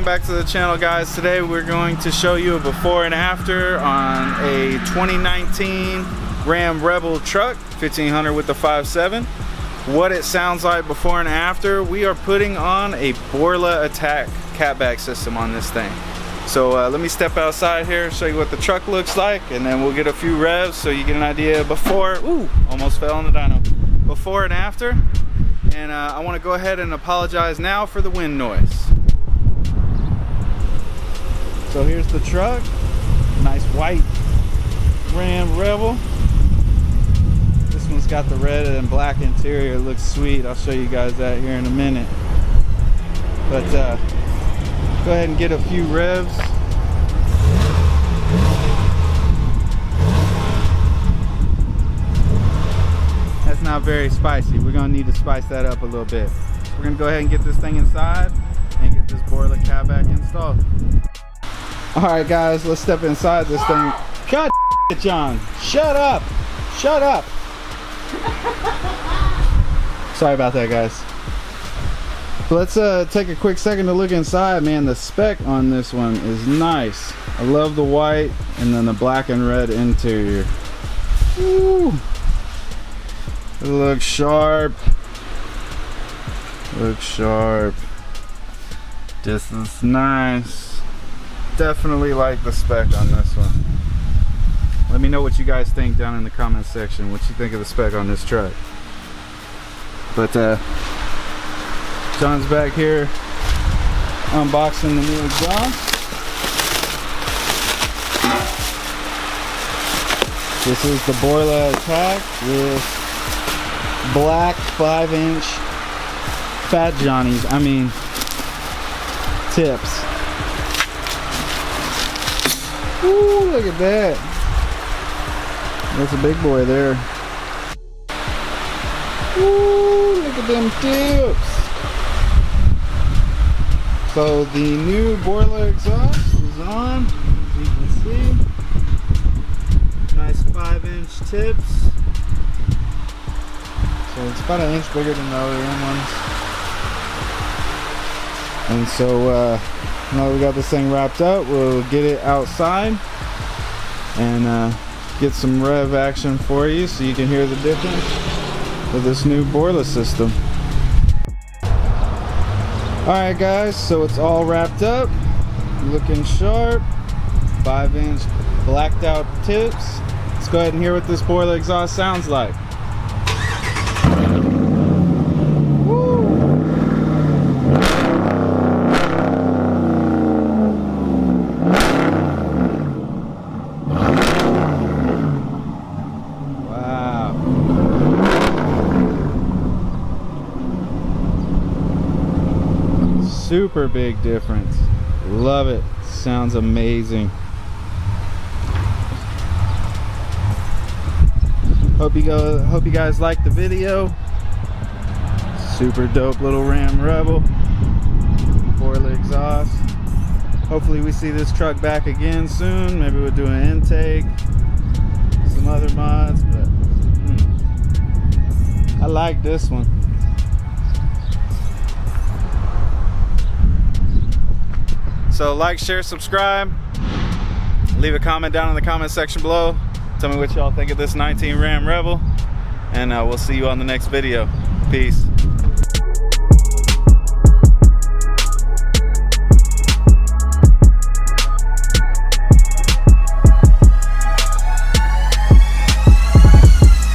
welcome back to the channel, guys. Today we're going to show you a before and after on a 2019 Ram Rebel truck, 1500 with the 5.7. What it sounds like before and after. We are putting on a Borla Attack catback system on this thing. So let me step outside here, show you what the truck looks like, and then we'll get a few revs so you get an idea before. Ooh, almost fell on the dyno. Before and after. And I want to go ahead and apologize now for the wind noise. So here's the truck, nice white Ram Rebel. This one's got the red and black interior, it looks sweet. I'll show you guys that here in a minute. But go ahead and get a few revs. That's not very spicy. We're gonna need to spice that up a little bit. We're gonna go ahead and get this thing inside and get this Borla catback installed. Alright guys, let's step inside this thing. God it, John. Shut up. Shut up. Sorry about that, guys. Let's take a quick second to look inside. Man, the spec on this one is nice. I love the white and then the black and red interior. Woo. It looks sharp. Looks sharp. This is nice. Definitely like the spec on this one. Let me know what you guys think down in the comment section. What you think of the spec on this truck. But John's back here unboxing the new exhaust. This is the Borla Attack with black 5-inch Fat Johnnies. I mean tips. Ooh, look at that. That's a big boy there. Ooh, look at them tips. So the new Borla exhaust is on, as you can see. Nice 5-inch tips. So it's about an inch bigger than the OEM ones. And so now that we got this thing wrapped up, we'll get it outside and get some rev action for you so you can hear the difference with this new Borla system. Alright guys, so it's all wrapped up, looking sharp, 5-inch blacked out tips. Let's go ahead and hear what this Borla exhaust sounds like. Super big difference. Love it. Sounds amazing. Hope you guys liked the video. Super dope little Ram Rebel. Borla exhaust. Hopefully we see this truck back again soon. Maybe we'll do an intake, some other mods, but I like this one. So like, share, subscribe, leave a comment down in the comment section below. Tell me what y'all think of this 19 Ram Rebel, and we'll see you on the next video. Peace.